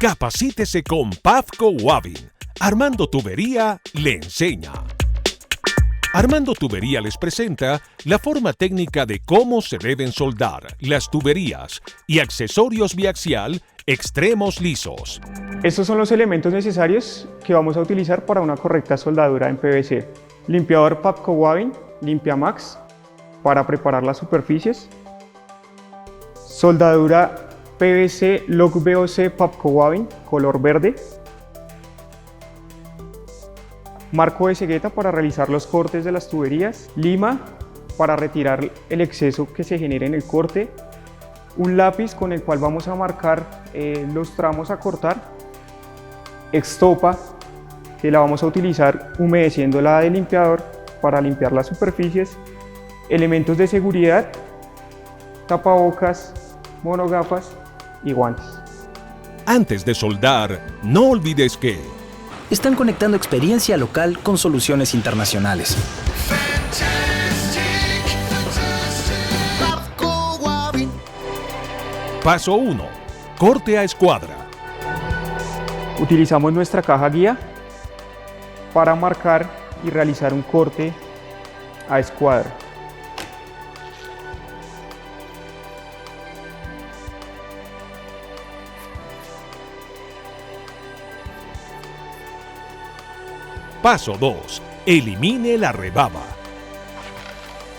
Capacítese con Pafco Wavin. Armando Tubería le enseña. Armando Tubería les presenta la forma técnica de cómo se deben soldar las tuberías y accesorios biaxial extremos lisos. Estos son los elementos necesarios que vamos a utilizar para una correcta soldadura en PVC. Limpiador Pafco Wavin, LimpiaMax, para preparar las superficies. Soldadura PVC Log VOC Pafco Wavin, color verde. Marco de cegueta para realizar los cortes de las tuberías. Lima para retirar el exceso que se genere en el corte. Un lápiz con el cual vamos a marcar los tramos a cortar. Estopa, que la vamos a utilizar humedeciéndola de limpiador para limpiar las superficies. Elementos de seguridad, tapabocas, monogafas y guantes. Antes de soldar, no olvides que están conectando experiencia local con soluciones internacionales. Paso 1. Corte a escuadra. Utilizamos nuestra caja guía para marcar y realizar un corte a escuadra. Paso 2. Elimine la rebaba.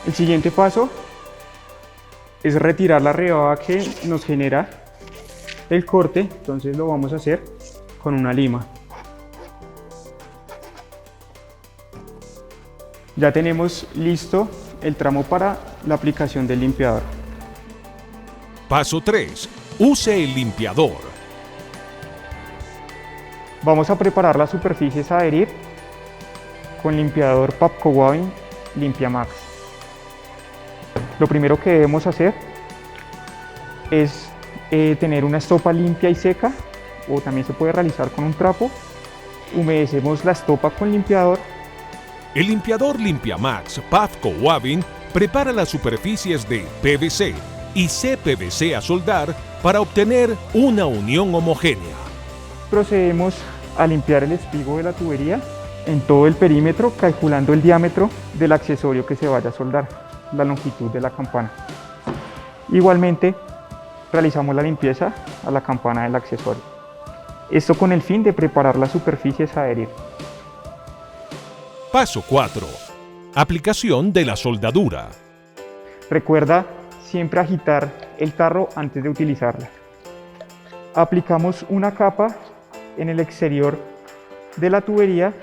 El siguiente paso es retirar la rebaba que nos genera el corte, entonces lo vamos a hacer con una lima. Ya tenemos listo el tramo para la aplicación del limpiador. Paso 3. Use el limpiador. Vamos a preparar las superficies a adherir con limpiador Pafco Wavin LimpiaMax. Lo primero que debemos hacer es tener una estopa limpia y seca, o también se puede realizar con un trapo. Humedecemos la estopa con limpiador. El limpiador LimpiaMax Pafco Wavin prepara las superficies de PVC y CPVC a soldar para obtener una unión homogénea. Procedemos a limpiar el espigo de la tubería en todo el perímetro, calculando el diámetro del accesorio que se vaya a soldar, la longitud de la campana. Igualmente, realizamos la limpieza a la campana del accesorio. Esto con el fin de preparar las superficies a adherir. Paso 4. Aplicación de la soldadura. Recuerda siempre agitar el tarro antes de utilizarla. Aplicamos una capa en el exterior de la tubería,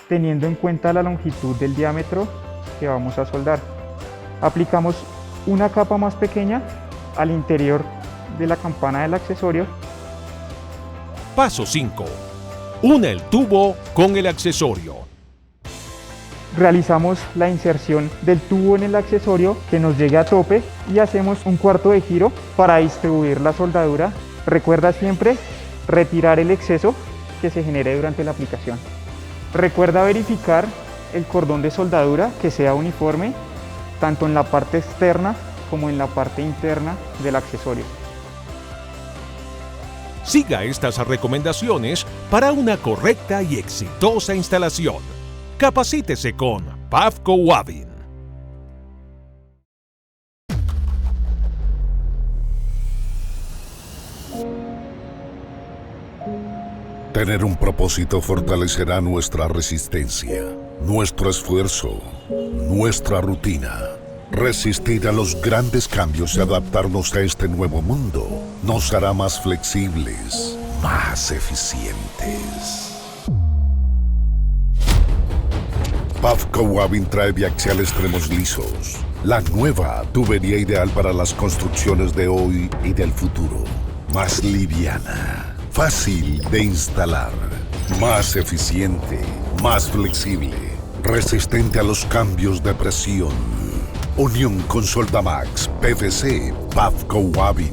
teniendo en cuenta la longitud del diámetro que vamos a soldar. Aplicamos una capa más pequeña al interior de la campana del accesorio. Paso 5. Une el tubo con el accesorio. Realizamos la inserción del tubo en el accesorio que nos llegue a tope y hacemos un cuarto de giro para distribuir la soldadura. Recuerda siempre retirar el exceso que se genere durante la aplicación. Recuerda verificar el cordón de soldadura que sea uniforme, tanto en la parte externa como en la parte interna del accesorio. Siga estas recomendaciones para una correcta y exitosa instalación. Capacítese con Pafco Wavin. Tener un propósito fortalecerá nuestra resistencia, nuestro esfuerzo, nuestra rutina. Resistir a los grandes cambios y adaptarnos a este nuevo mundo nos hará más flexibles, más eficientes. Pafco Wavin trae biaxial extremos lisos, la nueva tubería ideal para las construcciones de hoy y del futuro. Más liviana, fácil de instalar, más eficiente, más flexible, resistente a los cambios de presión. Unión con Soldamax PVC Pafco Wavin.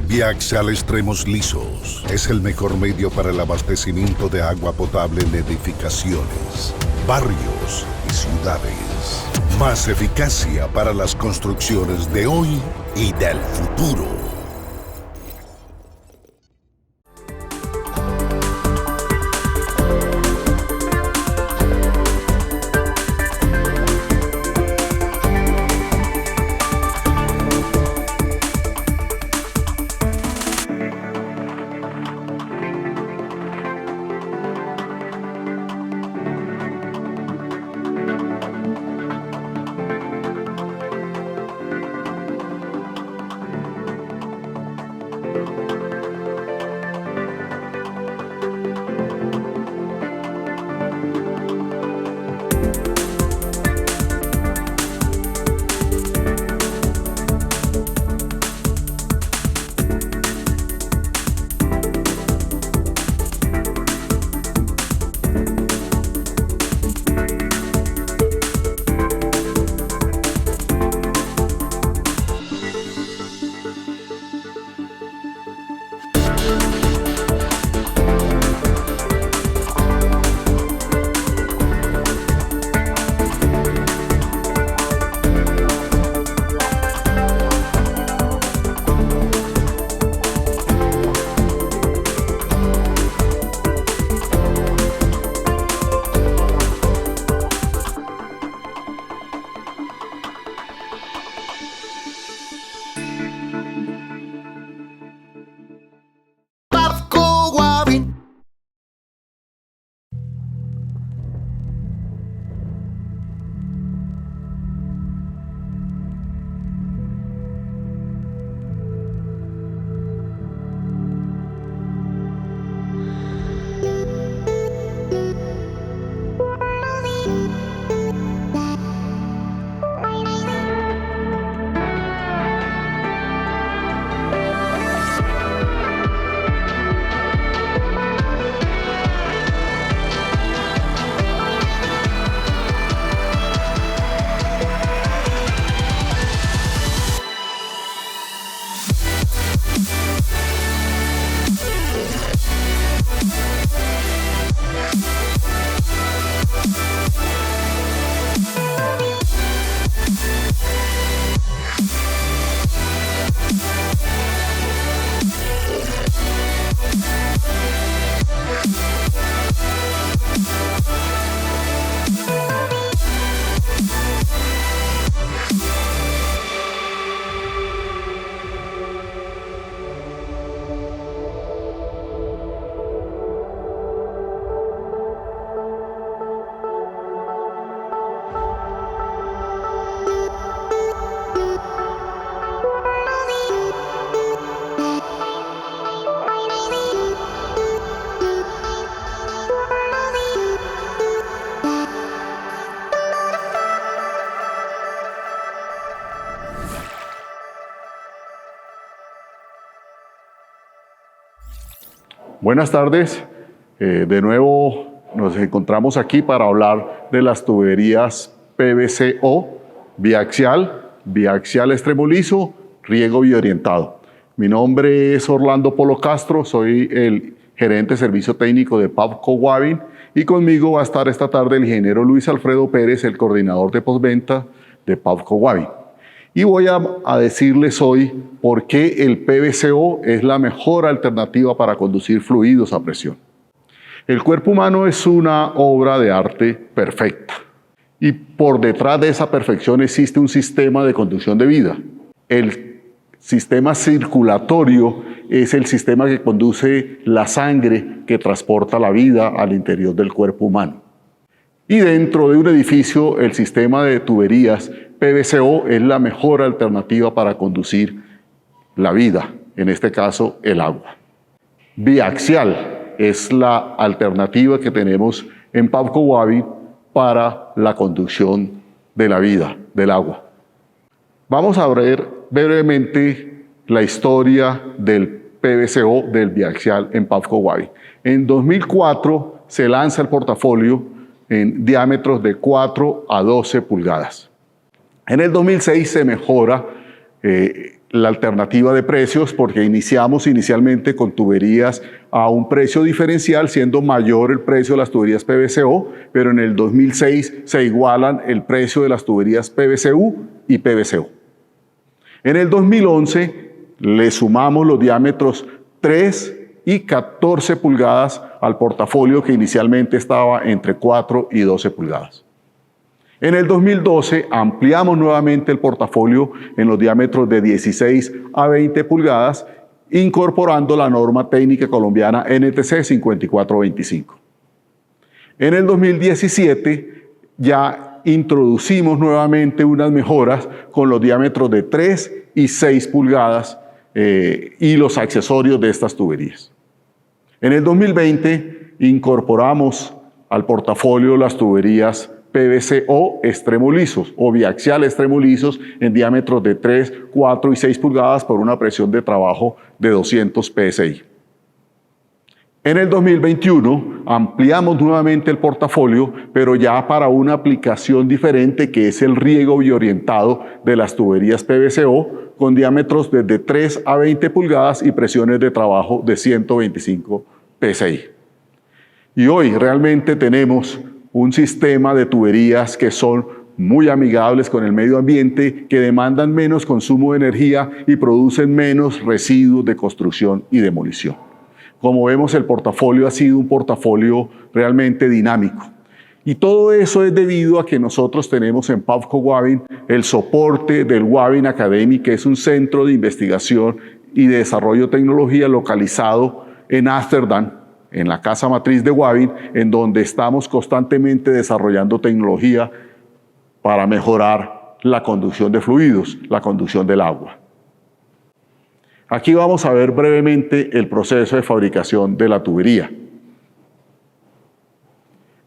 Biaxial extremos lisos es el mejor medio para el abastecimiento de agua potable en edificaciones, barrios y ciudades. Más eficacia para las construcciones de hoy y del futuro. Buenas tardes. De nuevo nos encontramos aquí para hablar de las tuberías PVC-O, biaxial, biaxial extremo liso, riego biorientado. Mi nombre es Orlando Polo Castro, soy el gerente de servicio técnico de Pavco Wavin y conmigo va a estar esta tarde el ingeniero Luis Alfredo Pérez, el coordinador de postventa de Pavco Wavin. Y voy a decirles hoy por qué el PVC-O es la mejor alternativa para conducir fluidos a presión. El cuerpo humano es una obra de arte perfecta y por detrás de esa perfección existe un sistema de conducción de vida. El sistema circulatorio es el sistema que conduce la sangre que transporta la vida al interior del cuerpo humano. Y dentro de un edificio, el sistema de tuberías PVC-O es la mejor alternativa para conducir la vida, en este caso el agua. Biaxial es la alternativa que tenemos en Pavco Wavin para la conducción de la vida, del agua. Vamos a ver brevemente la historia del PVC-O, del biaxial en Pavco Wavin. En 2004 se lanza el portafolio en diámetros de 4 a 12 pulgadas. En el 2006 se mejora la alternativa de precios porque iniciamos inicialmente con tuberías a un precio diferencial, siendo mayor el precio de las tuberías PVC-O, pero en el 2006 se igualan el precio de las tuberías PVC-U y PVC-O. En el 2011 le sumamos los diámetros 3 y 14 pulgadas al portafolio que inicialmente estaba entre 4 y 12 pulgadas. En el 2012 ampliamos nuevamente el portafolio en los diámetros de 16 a 20 pulgadas, incorporando la norma técnica colombiana NTC 5425. En el 2017 ya introducimos nuevamente unas mejoras con los diámetros de 3 y 6 pulgadas y los accesorios de estas tuberías. En el 2020 incorporamos al portafolio las tuberías PVC-O extremo lisos o biaxial extremo lisos en diámetros de 3, 4 y 6 pulgadas por una presión de trabajo de 200 PSI. En el 2021 ampliamos nuevamente el portafolio, pero ya para una aplicación diferente que es el riego biorientado de las tuberías PVC-O con diámetros desde 3 a 20 pulgadas y presiones de trabajo de 125 PSI. Y hoy realmente tenemos un sistema de tuberías que son muy amigables con el medio ambiente, que demandan menos consumo de energía y producen menos residuos de construcción y demolición. Como vemos, el portafolio ha sido un portafolio realmente dinámico. Y todo eso es debido a que nosotros tenemos en Pavco Wavin el soporte del Wavin Academy, que es un centro de investigación y de desarrollo de tecnología localizado en Ámsterdam, en la casa matriz de Wavin, en donde estamos constantemente desarrollando tecnología para mejorar la conducción de fluidos, la conducción del agua. Aquí vamos a ver brevemente el proceso de fabricación de la tubería.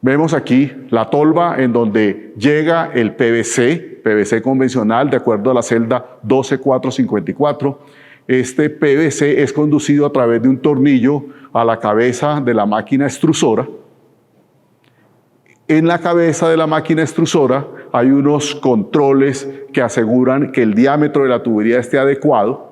Vemos aquí la tolva en donde llega el PVC convencional de acuerdo a la celda 12454. Este PVC es conducido a través de un tornillo a la cabeza de la máquina extrusora. En la cabeza de la máquina extrusora hay unos controles que aseguran que el diámetro de la tubería esté adecuado.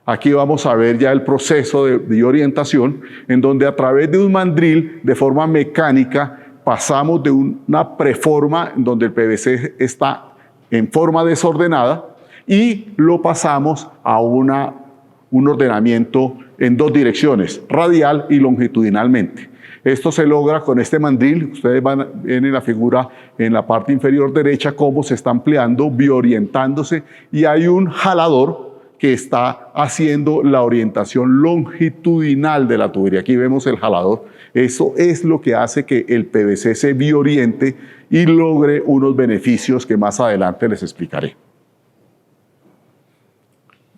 Aquí vamos a ver ya el proceso de orientación, en donde a través de un mandril de forma mecánica pasamos de una preforma en donde el PVC está en forma desordenada y lo pasamos a un ordenamiento en dos direcciones, radial y longitudinalmente. Esto se logra con este mandril. Ustedes ven en la figura en la parte inferior derecha cómo se está ampliando, biorientándose, y hay un jalador que está haciendo la orientación longitudinal de la tubería. Aquí vemos el jalador. Eso es lo que hace que el PVC se bioriente y logre unos beneficios que más adelante les explicaré.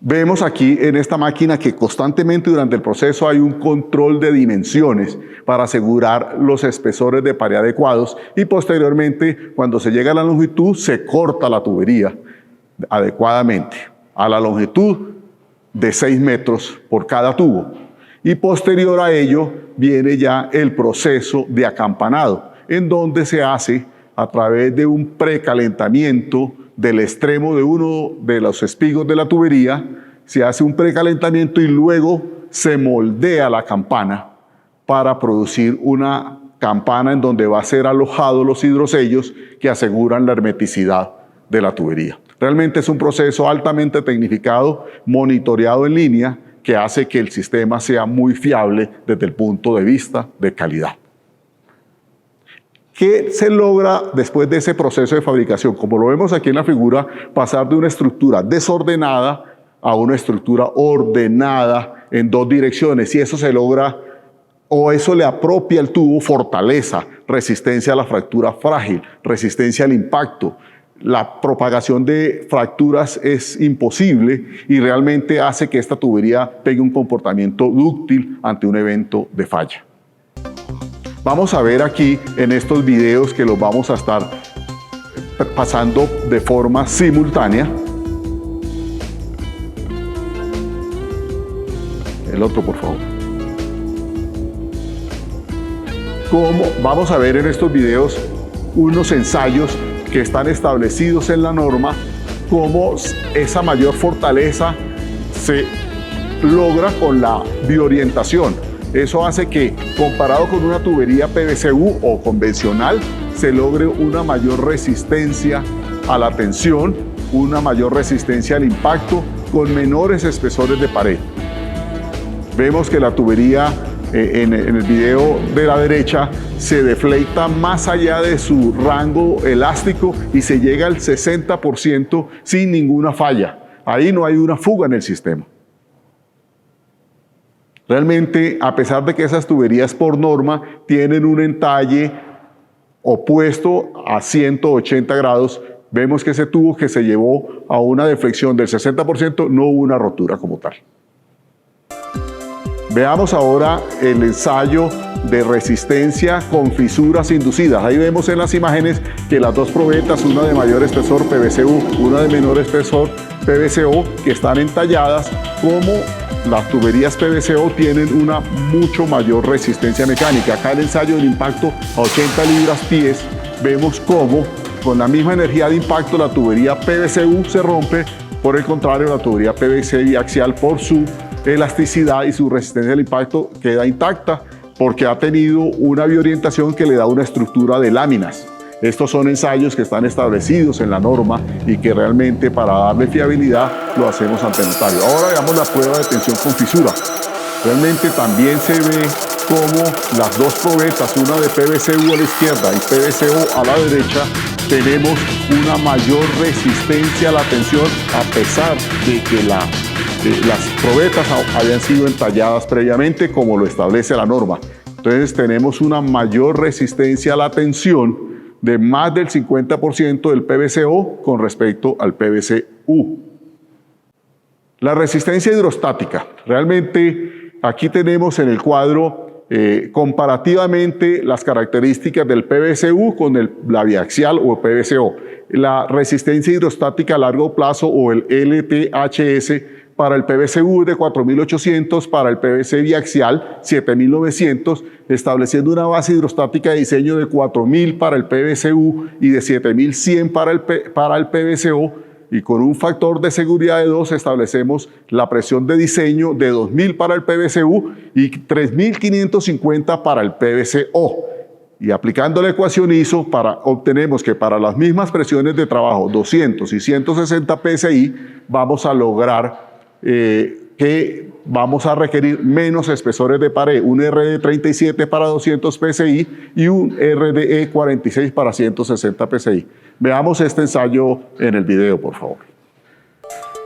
Vemos aquí en esta máquina que constantemente durante el proceso hay un control de dimensiones para asegurar los espesores de pared adecuados y posteriormente, cuando se llega a la longitud, se corta la tubería adecuadamente a la longitud de 6 metros por cada tubo. Y posterior a ello viene ya el proceso de acampanado, en donde se hace a través de un precalentamiento del extremo de uno de los espigos de la tubería, se hace un precalentamiento y luego se moldea la campana para producir una campana en donde va a ser alojados los hidrosellos que aseguran la hermeticidad de la tubería. Realmente es un proceso altamente tecnificado, monitoreado en línea, que hace que el sistema sea muy fiable desde el punto de vista de calidad. ¿Qué se logra después de ese proceso de fabricación? Como lo vemos aquí en la figura, pasar de una estructura desordenada a una estructura ordenada en dos direcciones, y eso se logra, o eso le apropia al tubo fortaleza, resistencia a la fractura frágil, resistencia al impacto. La propagación de fracturas es imposible y realmente hace que esta tubería tenga un comportamiento dúctil ante un evento de falla. Vamos a ver aquí en estos videos que los vamos a estar pasando de forma simultánea. El otro, por favor. Vamos a ver en estos videos unos ensayos que están establecidos en la norma, cómo esa mayor fortaleza se logra con la biorientación. Eso hace que, comparado con una tubería PVC-U o convencional, se logre una mayor resistencia a la tensión, una mayor resistencia al impacto, con menores espesores de pared. Vemos que la tubería en el video de la derecha se deflecta más allá de su rango elástico y se llega al 60% sin ninguna falla. Ahí no hay una fuga en el sistema. Realmente, a pesar de que esas tuberías por norma tienen un entalle opuesto a 180 grados, vemos que ese tubo que se llevó a una deflexión del 60% no hubo una rotura como tal. Veamos ahora el ensayo de resistencia con fisuras inducidas. Ahí vemos en las imágenes que las dos probetas, una de mayor espesor PVC-U, una de menor espesor PVC-O, que están entalladas, como las tuberías PVC-O tienen una mucho mayor resistencia mecánica. Acá el ensayo del impacto a 80 libras-pies, vemos cómo con la misma energía de impacto la tubería PVC-U se rompe, por el contrario la tubería PVC biaxial por su elasticidad y su resistencia al impacto queda intacta porque ha tenido una biorientación que le da una estructura de láminas. Estos son ensayos que están establecidos en la norma y que realmente para darle fiabilidad lo hacemos ante notario. Ahora veamos la prueba de tensión con fisura. Realmente también se ve como las dos probetas, una de PVC-U a la izquierda y PVC-O a la derecha, tenemos una mayor resistencia a la tensión a pesar de que las probetas habían sido entalladas previamente como lo establece la norma. Entonces tenemos una mayor resistencia a la tensión de más del 50% del PVC-O con respecto al PVC-U. La resistencia hidrostática. Realmente aquí tenemos en el cuadro comparativamente las características del PVC-U con la biaxial o el PVC-O. La resistencia hidrostática a largo plazo o el LTHS para el PVC-U de 4.800, para el PVC biaxial 7.900, estableciendo una base hidrostática de diseño de 4.000 para el PVC-U y de 7.100 para el PVC-O, y con un factor de seguridad de 2 establecemos la presión de diseño de 2.000 para el PVC-U y 3.550 para el PVC-O. Y aplicando la ecuación ISO, obtenemos que para las mismas presiones de trabajo, 200 y 160 PSI, vamos a lograr que vamos a requerir menos espesores de pared, un RDE 37 para 200 PSI y un RDE 46 para 160 PSI. Veamos este ensayo en el video, por favor.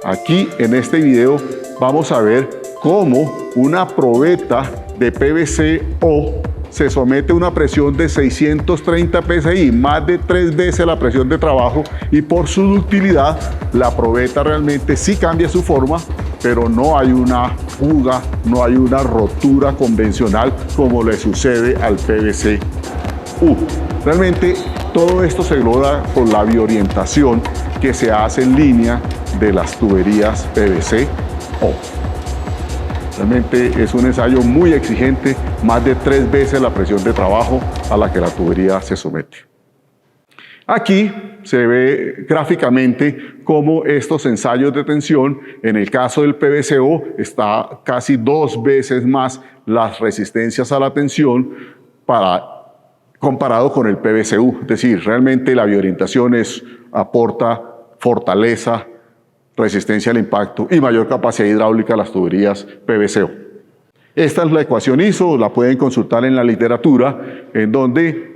Aquí en este video vamos a ver cómo una probeta de PVC-O se somete a una presión de 630 PSI, más de 3 veces la presión de trabajo, y por su ductilidad la probeta realmente sí cambia su forma, pero no hay una fuga, no hay una rotura convencional como le sucede al PVC-U. Realmente todo esto se logra con la biorientación que se hace en línea de las tuberías PVC-O. Realmente es un ensayo muy exigente, más de 3 veces la presión de trabajo a la que la tubería se somete. Aquí se ve gráficamente cómo estos ensayos de tensión, en el caso del PVCO, está casi 2 veces más las resistencias a la tensión comparado con el PVCU. Es decir, realmente la bioorientación aporta fortaleza, resistencia al impacto y mayor capacidad hidráulica a las tuberías PVCO. Esta es la ecuación ISO, la pueden consultar en la literatura, en donde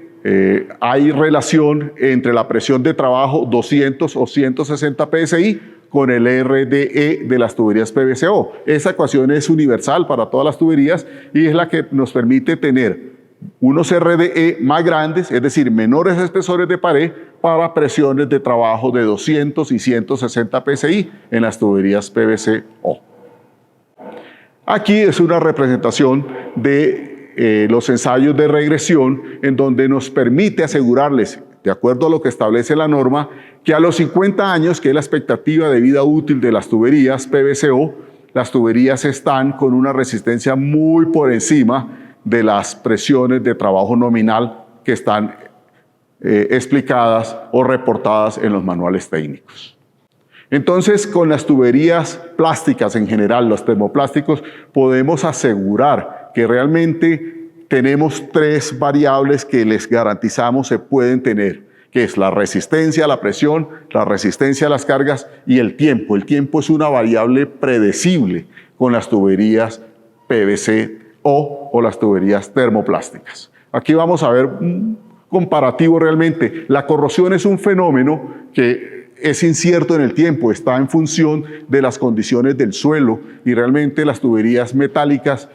hay relación entre la presión de trabajo 200 o 160 PSI con el RDE de las tuberías PVCO. Esa ecuación es universal para todas las tuberías y es la que nos permite tener unos RDE más grandes, es decir, menores espesores de pared para presiones de trabajo de 200 y 160 PSI en las tuberías PVCO. Aquí es una representación de los ensayos de regresión en donde nos permite asegurarles, de acuerdo a lo que establece la norma, que a los 50 años, que es la expectativa de vida útil de las tuberías PVCO, las tuberías están con una resistencia muy por encima de las presiones de trabajo nominal que están explicadas o reportadas en los manuales técnicos. Entonces, con las tuberías plásticas en general, los termoplásticos, podemos asegurar que realmente tenemos 3 variables que les garantizamos se pueden tener, que es la resistencia a la presión, la resistencia a las cargas y el tiempo. El tiempo es una variable predecible con las tuberías PVC o las tuberías termoplásticas. Aquí vamos a ver un comparativo realmente. La corrosión es un fenómeno que es incierto en el tiempo, está en función de las condiciones del suelo y realmente las tuberías metálicas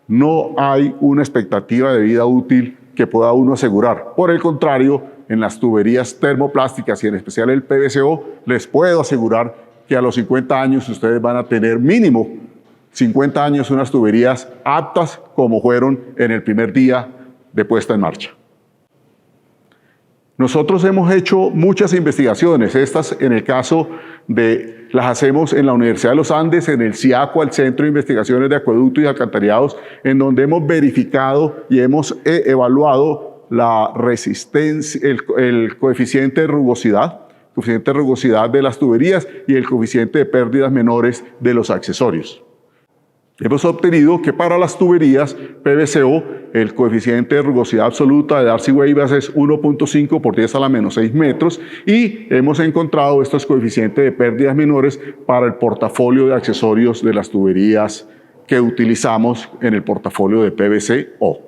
no hay una expectativa de vida útil que pueda uno asegurar. Por el contrario, en las tuberías termoplásticas y en especial el PVCO, les puedo asegurar que a los 50 años ustedes van a tener mínimo 50 años unas tuberías aptas como fueron en el primer día de puesta en marcha. Nosotros hemos hecho muchas investigaciones, estas en el caso las hacemos en la Universidad de los Andes, en el CIACUA, el Centro de Investigaciones de Acueducto y Alcantarillados, en donde hemos verificado y hemos evaluado la resistencia, el coeficiente de rugosidad de las tuberías y el coeficiente de pérdidas menores de los accesorios. Hemos obtenido que para las tuberías PVCO el coeficiente de rugosidad absoluta de Darcy-Weisbach es 1.5 por 10 a la menos 6 metros y hemos encontrado estos coeficientes de pérdidas menores para el portafolio de accesorios de las tuberías que utilizamos en el portafolio de PVCO.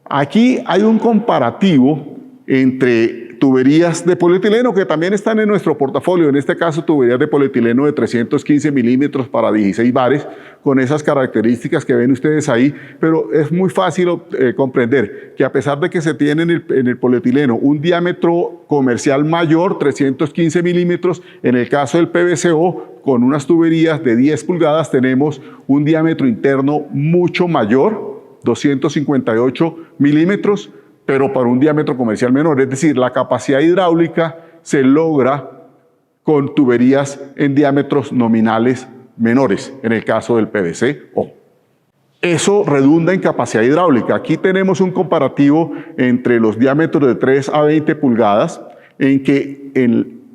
Aquí hay un comparativo entre tuberías de polietileno que también están en nuestro portafolio, en este caso tuberías de polietileno de 315 milímetros para 16 bares, con esas características que ven ustedes ahí, pero es muy fácil comprender que a pesar de que se tiene en el polietileno un diámetro comercial mayor, 315 milímetros, en el caso del PVCO, con unas tuberías de 10 pulgadas tenemos un diámetro interno mucho mayor, 258 milímetros, pero para un diámetro comercial menor. Es decir, la capacidad hidráulica se logra con tuberías en diámetros nominales menores, en el caso del PVCO. Eso redunda en capacidad hidráulica. Aquí tenemos un comparativo entre los diámetros de 3 a 20 pulgadas, en que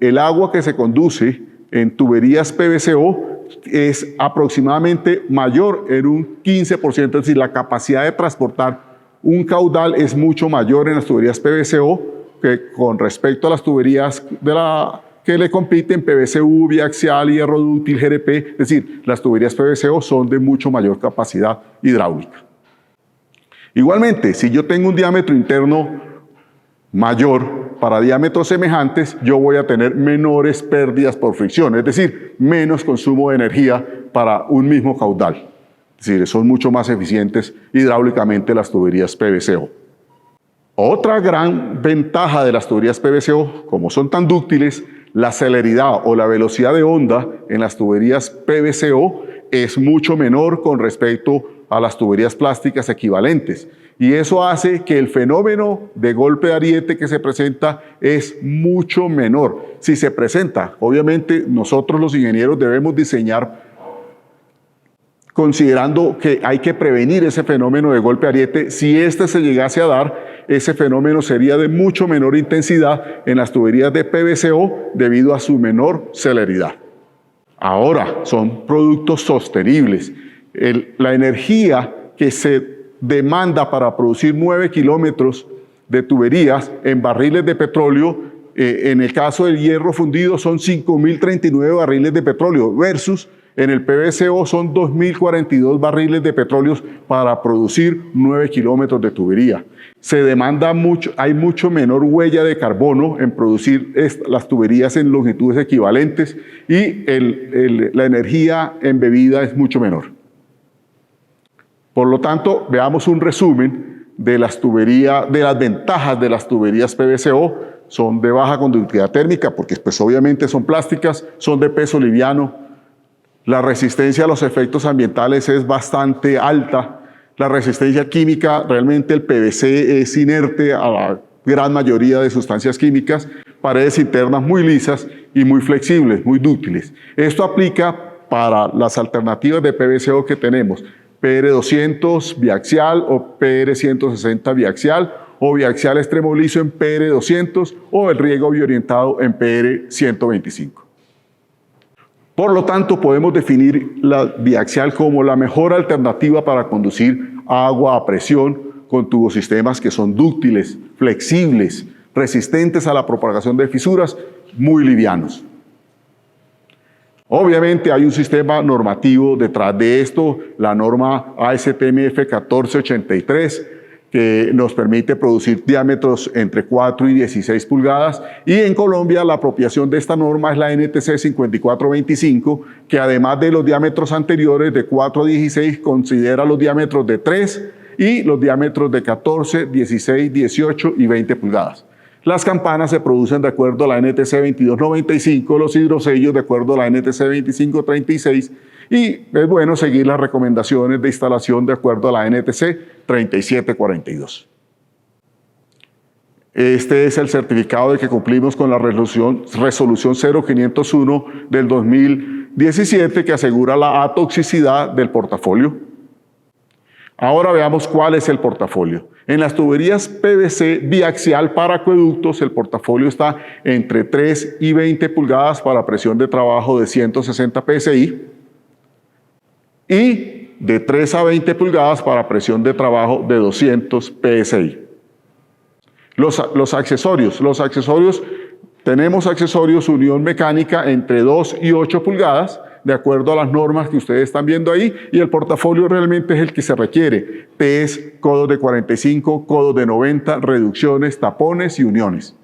el agua que se conduce en tuberías PVCO es aproximadamente mayor en un 15%, es decir, la capacidad de transportar un caudal es mucho mayor en las tuberías PVCO que con respecto a las tuberías que le compiten PVCU, biaxial, hierro dúctil, GRP, es decir, las tuberías PVCO son de mucho mayor capacidad hidráulica. Igualmente, si yo tengo un diámetro interno mayor para diámetros semejantes, yo voy a tener menores pérdidas por fricción, es decir, menos consumo de energía para un mismo caudal. Es decir, son mucho más eficientes hidráulicamente las tuberías PVCO. Otra gran ventaja de las tuberías PVCO, como son tan dúctiles, la celeridad o la velocidad de onda en las tuberías PVCO es mucho menor con respecto a las tuberías plásticas equivalentes. Y eso hace que el fenómeno de golpe de ariete que se presenta es mucho menor. Si se presenta, obviamente nosotros los ingenieros debemos diseñar considerando que hay que prevenir ese fenómeno de golpe ariete. Si este se llegase a dar, ese fenómeno sería de mucho menor intensidad en las tuberías de PVC-O debido a su menor celeridad. Ahora, son productos sostenibles. La energía que se demanda para producir 9 kilómetros de tuberías en barriles de petróleo, en el caso del hierro fundido son 5.039 barriles de petróleo versus en el PVC-O son 2.042 barriles de petróleo para producir 9 kilómetros de tubería. Se demanda mucho, hay mucho menor huella de carbono en producir las tuberías en longitudes equivalentes y la energía embebida es mucho menor. Por lo tanto, veamos un resumen de las ventajas de las tuberías PVC-O. Son de baja conductividad térmica porque pues obviamente son plásticas, son de peso liviano. La resistencia a los efectos ambientales es bastante alta. La resistencia química, realmente el PVC es inerte a la gran mayoría de sustancias químicas, paredes internas muy lisas y muy flexibles, muy dúctiles. Esto aplica para las alternativas de PVC-O que tenemos, PR200 biaxial o PR160 biaxial o biaxial extremo liso en PR200 o el riego biorientado en PR125. Por lo tanto, podemos definir la biaxial como la mejor alternativa para conducir agua a presión con turbosistemas que son dúctiles, flexibles, resistentes a la propagación de fisuras, muy livianos. Obviamente hay un sistema normativo detrás de esto, la norma ASTM F1483, que nos permite producir diámetros entre 4 y 16 pulgadas, y en Colombia la apropiación de esta norma es la NTC 5425, que además de los diámetros anteriores de 4 a 16, considera los diámetros de 3 y los diámetros de 14, 16, 18 y 20 pulgadas. Las campanas se producen de acuerdo a la NTC 2295, los hidrosellos de acuerdo a la NTC 2536, y es bueno seguir las recomendaciones de instalación de acuerdo a la NTC 3742. Este es el certificado de que cumplimos con la resolución 0501 del 2017 que asegura la atoxicidad del portafolio. Ahora veamos cuál es el portafolio. En las tuberías PVC biaxial para acueductos, el portafolio está entre 3 y 20 pulgadas para presión de trabajo de 160 PSI y de 3 a 20 pulgadas para presión de trabajo de 200 PSI. Los accesorios, tenemos accesorios unión mecánica entre 2 y 8 pulgadas, de acuerdo a las normas que ustedes están viendo ahí, y el portafolio realmente es el que se requiere. TES, codos de 45, codos de 90, reducciones, tapones y uniones.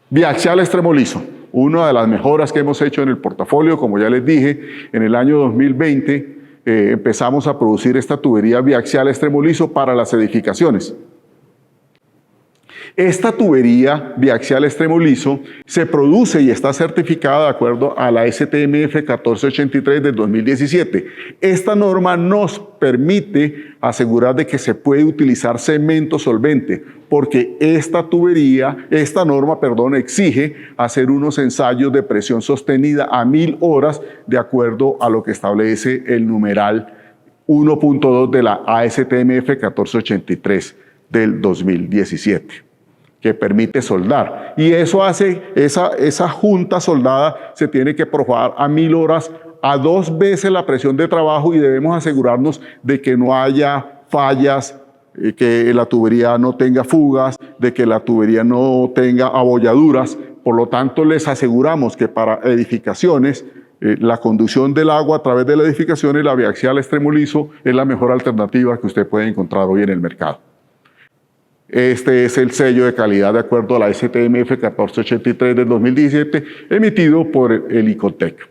Biaxial extremo liso, una de las mejoras que hemos hecho en el portafolio, como ya les dije, en el año 2020 empezamos a producir esta tubería biaxial extremo liso para las edificaciones. Esta tubería biaxial extremo liso se produce y está certificada de acuerdo a la STMF 1483 del 2017. Esta norma nos permite asegurar de que se puede utilizar cemento solvente, porque esta norma exige hacer unos ensayos de presión sostenida a 1000 horas de acuerdo a lo que establece el numeral 1.2 de la ASTMF 1483 del 2017. Que permite soldar. Y eso hace, esa junta soldada se tiene que probar a 1000 horas, a 2 veces la presión de trabajo, y debemos asegurarnos de que no haya fallas, que la tubería no tenga fugas, de que la tubería no tenga abolladuras. Por lo tanto, les aseguramos que para edificaciones, la conducción del agua a través de la edificación y la biaxial extremo liso es la mejor alternativa que usted puede encontrar hoy en el mercado. Este es el sello de calidad de acuerdo a la STMF 1483 del 2017, emitido por el ICOTEC.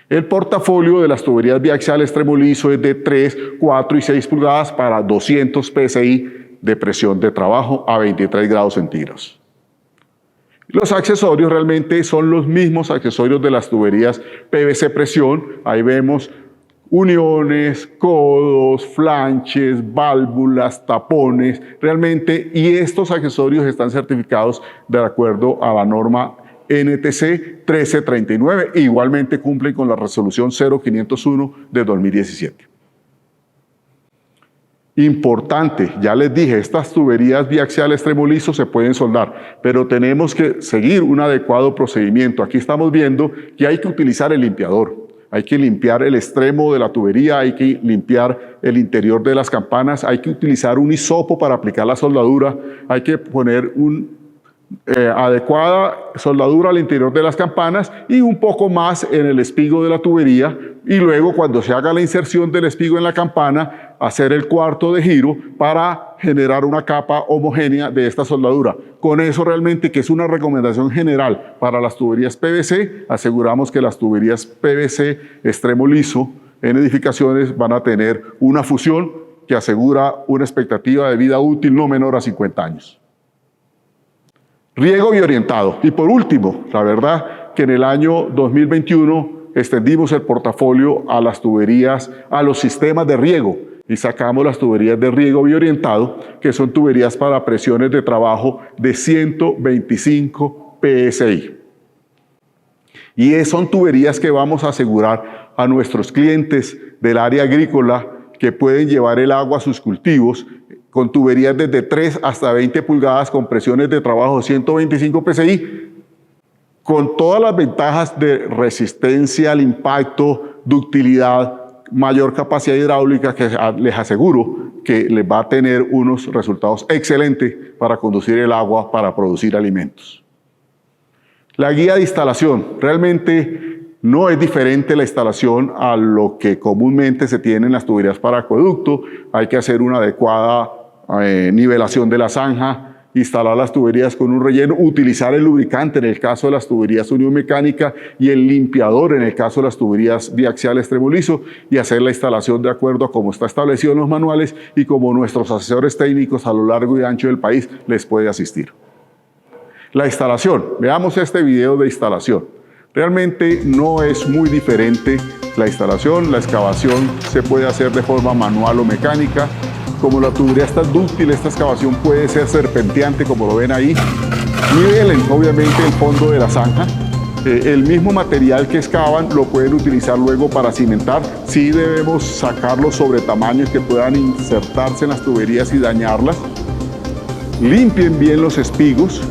El portafolio de las tuberías biaxial extremo liso es de 3, 4 y 6 pulgadas para 200 PSI de presión de trabajo a 23 grados centígrados. Los accesorios realmente son los mismos accesorios de las tuberías PVC presión. Ahí vemos uniones, codos, flanches, válvulas, tapones, realmente, y estos accesorios están certificados de acuerdo a la norma NTC 1339, e igualmente cumplen con la resolución 0501 de 2017. Importante, ya les dije, estas tuberías biaxiales extremo liso se pueden soldar, pero tenemos que seguir un adecuado procedimiento. Aquí estamos viendo que hay que utilizar el limpiador, hay que limpiar el extremo de la tubería, hay que limpiar el interior de las campanas, hay que utilizar un hisopo para aplicar la soldadura, hay que poner adecuada soldadura al interior de las campanas y un poco más en el espigo de la tubería, y luego cuando se haga la inserción del espigo en la campana, hacer el cuarto de giro para generar una capa homogénea de esta soldadura. Con eso realmente, que es una recomendación general para las tuberías PVC, aseguramos que las tuberías PVC extremo liso en edificaciones van a tener una fusión que asegura una expectativa de vida útil no menor a 50 años. Riego biorientado. Y por último, la verdad que en el año 2021 extendimos el portafolio a las tuberías, a los sistemas de riego, y sacamos las tuberías de riego biorientado, que son tuberías para presiones de trabajo de 125 PSI. Y son tuberías que vamos a asegurar a nuestros clientes del área agrícola que pueden llevar el agua a sus cultivos con tuberías desde 3 hasta 20 pulgadas con presiones de trabajo de 125 PSI, con todas las ventajas de resistencia al impacto, ductilidad, mayor capacidad hidráulica, que les aseguro que les va a tener unos resultados excelentes para conducir el agua para producir alimentos. La guía de instalación. Realmente no es diferente la instalación a lo que comúnmente se tiene en las tuberías para acueducto. Hay que hacer una adecuada nivelación de la zanja, instalar las tuberías con un relleno, utilizar el lubricante en el caso de las tuberías unión mecánica y el limpiador en el caso de las tuberías biaxial extremo liso, y hacer la instalación de acuerdo a como está establecido en los manuales y como nuestros asesores técnicos a lo largo y ancho del país les puede asistir. La instalación. Veamos este video de instalación. Realmente no es muy diferente la instalación. La excavación se puede hacer de forma manual o mecánica. Como la tubería está dúctil, esta excavación puede ser serpenteante, como lo ven ahí. Nivelen obviamente el fondo de la zanja. El mismo material que excavan lo pueden utilizar luego para cimentar. Sí debemos sacarlo sobre tamaños que puedan insertarse en las tuberías y dañarlas. Limpien bien los espigos.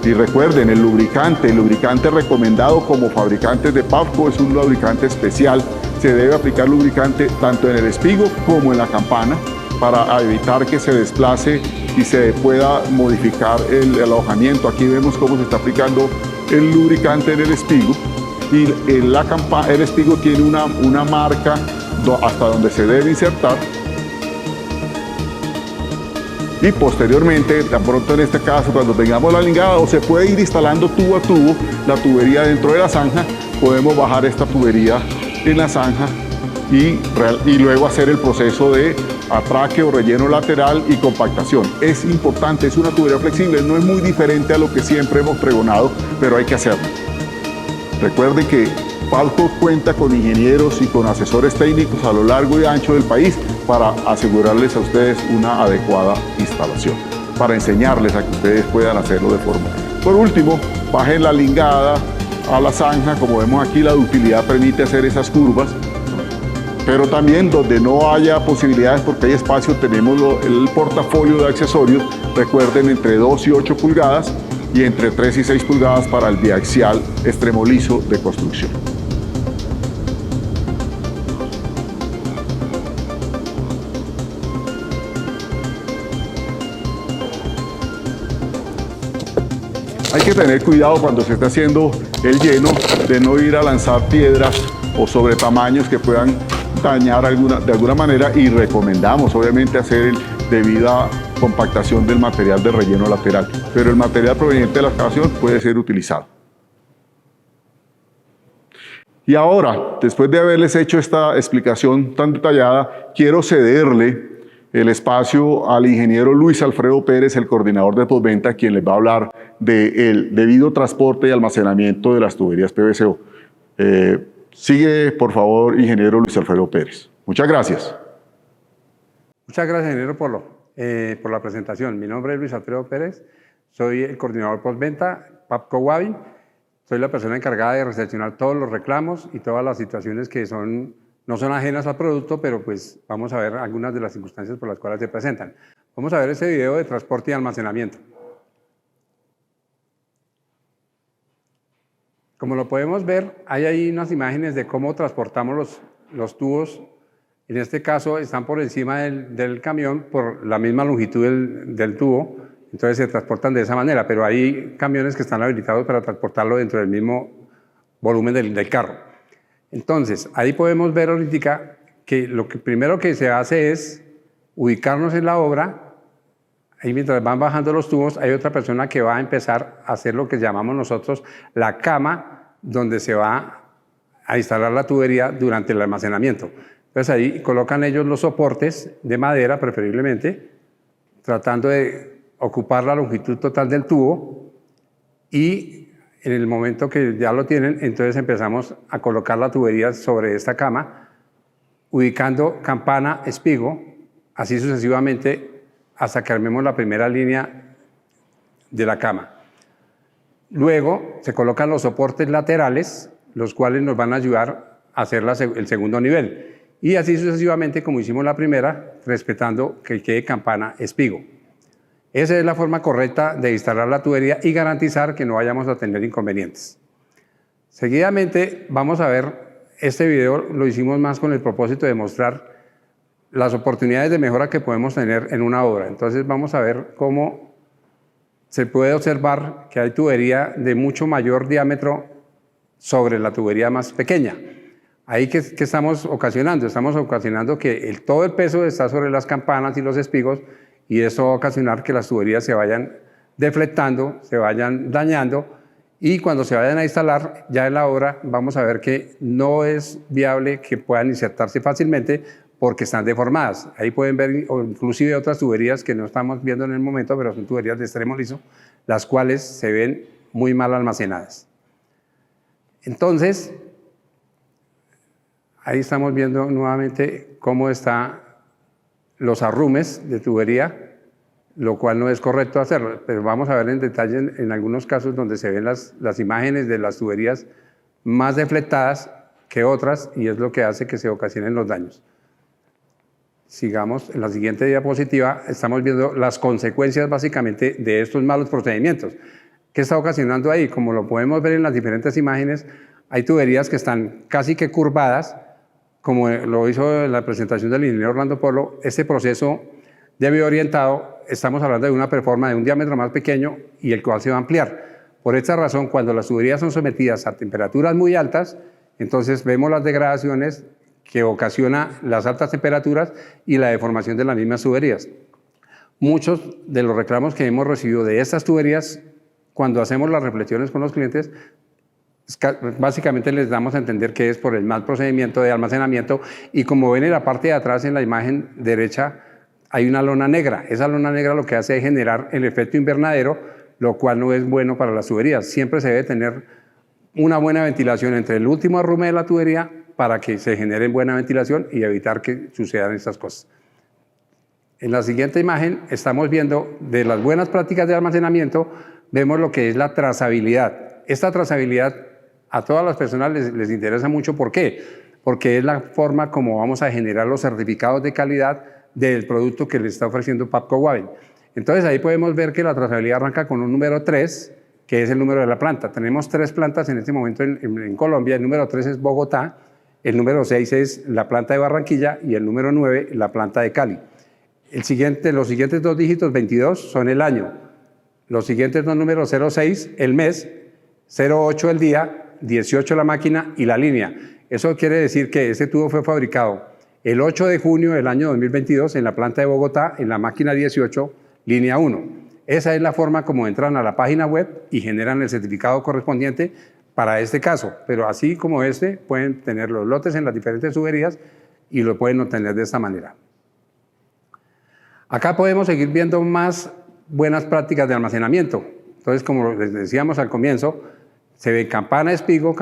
Y recuerden, el lubricante recomendado como fabricantes de Pavco es un lubricante especial. Se debe aplicar lubricante tanto en el espigo como en la campana para evitar que se desplace y se pueda modificar el alojamiento. Aquí vemos cómo se está aplicando el lubricante en el espigo, y el espigo tiene una marca hasta donde se debe insertar. Y posteriormente, tan pronto en este caso, cuando tengamos la lingada, o se puede ir instalando tubo a tubo la tubería dentro de la zanja, podemos bajar esta tubería en la zanja y luego hacer el proceso de atraque o relleno lateral y compactación. Es importante, es una tubería flexible, no es muy diferente a lo que siempre hemos pregonado, pero hay que hacerlo. Recuerden que Pavco cuenta con ingenieros y con asesores técnicos a lo largo y ancho del país para asegurarles a ustedes una adecuada instalación, para enseñarles a que ustedes puedan hacerlo de forma. Por último, bajen la lingada a la zanja. Como vemos aquí, la ductilidad permite hacer esas curvas, pero también donde no haya posibilidades, porque hay espacio, tenemos el portafolio de accesorios. Recuerden, entre 2 y 8 pulgadas y entre 3 y 6 pulgadas para el biaxial extremo liso de construcción. Hay que tener cuidado cuando se está haciendo el lleno de no ir a lanzar piedras o sobre tamaños que puedan dañar de alguna manera, y recomendamos obviamente hacer debida compactación del material de relleno lateral, pero el material proveniente de la excavación puede ser utilizado. Y ahora, después de haberles hecho esta explicación tan detallada, quiero cederle el espacio al ingeniero Luis Alfredo Pérez, el coordinador de postventa, quien les va a hablar del debido transporte y almacenamiento de las tuberías PVCO. Sigue, por favor, ingeniero Luis Alfredo Pérez. Muchas gracias. Muchas gracias, ingeniero Polo, por la presentación. Mi nombre es Luis Alfredo Pérez, soy el coordinador postventa Pavco Wavin. Soy la persona encargada de recepcionar todos los reclamos y todas las situaciones que no son ajenas al producto, pero pues vamos a ver algunas de las circunstancias por las cuales se presentan. Vamos a ver ese video de transporte y almacenamiento. Como lo podemos ver, hay ahí unas imágenes de cómo transportamos los tubos. En este caso están por encima del camión por la misma longitud del tubo, entonces se transportan de esa manera, pero hay camiones que están habilitados para transportarlo dentro del mismo volumen del carro. Entonces, ahí podemos ver ahorita que lo primero que se hace es ubicarnos en la obra. Ahí mientras van bajando los tubos, hay otra persona que va a empezar a hacer lo que llamamos nosotros la cama, donde se va a instalar la tubería durante el almacenamiento. Entonces ahí colocan ellos los soportes de madera, preferiblemente, tratando de ocupar la longitud total del tubo, y en el momento que ya lo tienen, entonces empezamos a colocar la tubería sobre esta cama, ubicando campana, espigo, así sucesivamente, hasta que armemos la primera línea de la cama. Luego se colocan los soportes laterales, los cuales nos van a ayudar a hacer el segundo nivel. Y así sucesivamente, como hicimos la primera, respetando que quede campana, espigo. Esa es la forma correcta de instalar la tubería y garantizar que no vayamos a tener inconvenientes. Seguidamente vamos a ver, este video lo hicimos más con el propósito de mostrar las oportunidades de mejora que podemos tener en una obra. Entonces vamos a ver cómo se puede observar que hay tubería de mucho mayor diámetro sobre la tubería más pequeña. Ahí, ¿qué estamos ocasionando? Estamos ocasionando que todo el peso está sobre las campanas y los espigos, y eso va a ocasionar que las tuberías se vayan deflectando, se vayan dañando, y cuando se vayan a instalar ya en la obra vamos a ver que no es viable que puedan insertarse fácilmente porque están deformadas. Ahí pueden ver inclusive otras tuberías que no estamos viendo en el momento, pero son tuberías de extremo liso, las cuales se ven muy mal almacenadas. Entonces, ahí estamos viendo nuevamente cómo están los arrumes de tubería, lo cual no es correcto hacerlo, pero vamos a ver en detalle en algunos casos donde se ven las imágenes de las tuberías más deflectadas que otras, y es lo que hace que se ocasionen los daños. Sigamos, en la siguiente diapositiva estamos viendo las consecuencias básicamente de estos malos procedimientos. ¿Qué está ocasionando ahí? Como lo podemos ver en las diferentes imágenes, hay tuberías que están casi que curvadas, como lo hizo en la presentación del ingeniero Orlando Polo. Este proceso de bioorientado, estamos hablando de una performance de un diámetro más pequeño y el cual se va a ampliar. Por esta razón, cuando las tuberías son sometidas a temperaturas muy altas, entonces vemos las degradaciones que ocasiona las altas temperaturas y la deformación de las mismas tuberías. Muchos de los reclamos que hemos recibido de estas tuberías, cuando hacemos las reflexiones con los clientes, básicamente les damos a entender que es por el mal procedimiento de almacenamiento, y como ven en la parte de atrás, en la imagen derecha, hay una lona negra. Esa lona negra lo que hace es generar el efecto invernadero, lo cual no es bueno para las tuberías. Siempre se debe tener una buena ventilación entre el último arrume de la tubería para que se genere buena ventilación y evitar que sucedan estas cosas. En la siguiente imagen estamos viendo de las buenas prácticas de almacenamiento, vemos lo que es la trazabilidad. Esta trazabilidad a todas las personas les interesa mucho. ¿Por qué? Porque es la forma como vamos a generar los certificados de calidad del producto que le está ofreciendo Pafco Wavin. Entonces ahí podemos ver que la trazabilidad arranca con un número 3, que es el número de la planta. Tenemos 3 plantas en este momento en Colombia. El número 3 es Bogotá, el número 6 es la planta de Barranquilla y el número 9 la planta de Cali. Los siguientes 2 dígitos, 22, son el año. Los siguientes 2 números, 06, el mes, 08 el día, 18 la máquina y la línea. Eso quiere decir que ese tubo fue fabricado el 8 de junio del año 2022 en la planta de Bogotá, en la máquina 18, línea 1. Esa es la forma como entran a la página web y generan el certificado correspondiente para este caso. Pero así como pueden tener los lotes en las diferentes tuberías y lo pueden obtener de esta manera. Acá podemos seguir viendo más buenas prácticas de almacenamiento. Entonces, como les decíamos al comienzo, se ve campana espigo,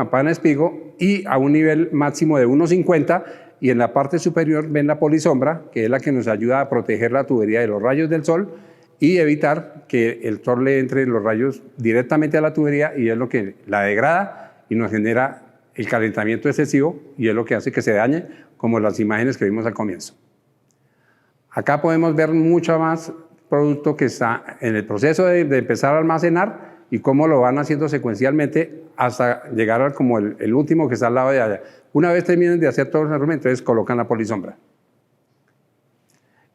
y a un nivel máximo de 1,50, y en la parte superior ven la polisombra, que es la que nos ayuda a proteger la tubería de los rayos del sol, y evitar que el sol le entre los rayos directamente a la tubería y es lo que la degrada y nos genera el calentamiento excesivo y es lo que hace que se dañe, como las imágenes que vimos al comienzo. Acá podemos ver mucho más producto que está en el proceso de empezar a almacenar y cómo lo van haciendo secuencialmente hasta llegar al como el último que está al lado de allá. Una vez terminen de hacer todos los argumentos, entonces colocan la polisombra.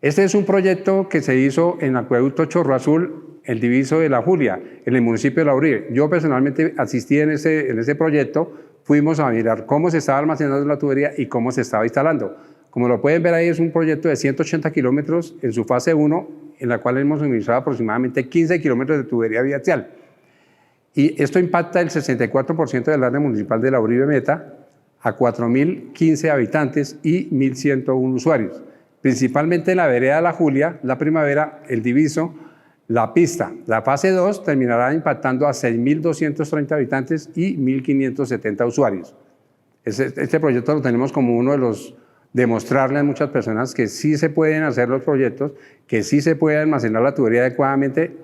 Este es un proyecto que se hizo en el acueducto Chorro Azul, el diviso de La Julia, en el municipio de La Uribe. Yo personalmente asistí en ese proyecto, fuimos a mirar cómo se estaba almacenando la tubería y cómo se estaba instalando. Como lo pueden ver ahí, es un proyecto de 180 kilómetros en su fase 1, en la cual hemos suministrado aproximadamente 15 kilómetros de tubería biaxial. Y esto impacta el 64% del área municipal de La Uribe Meta a 4.015 habitantes y 1.101 usuarios. Principalmente en la vereda La Julia, La Primavera, el diviso, la pista. La fase 2 terminará impactando a 6.230 habitantes y 1.570 usuarios. Este proyecto lo tenemos como uno de los demostrarle a muchas personas que sí se pueden hacer los proyectos, que sí se puede almacenar la tubería adecuadamente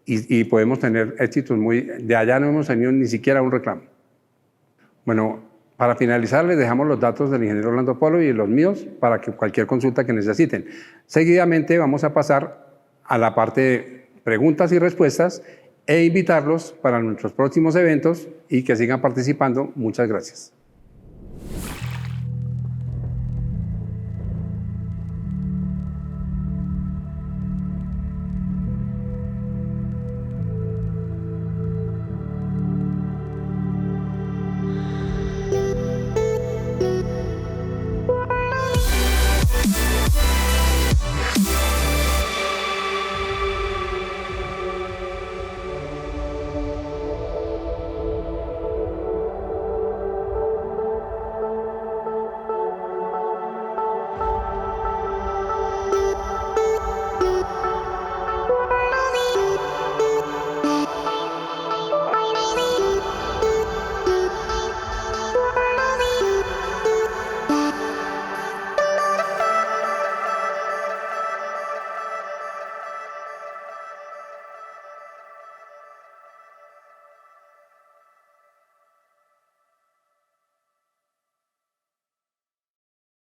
y podemos tener éxitos muy... De allá no hemos tenido ni siquiera un reclamo. Bueno, para finalizar les dejamos los datos del ingeniero Orlando Polo y los míos para que cualquier consulta que necesiten. Seguidamente vamos a pasar a la parte de preguntas y respuestas e invitarlos para nuestros próximos eventos y que sigan participando. Muchas gracias.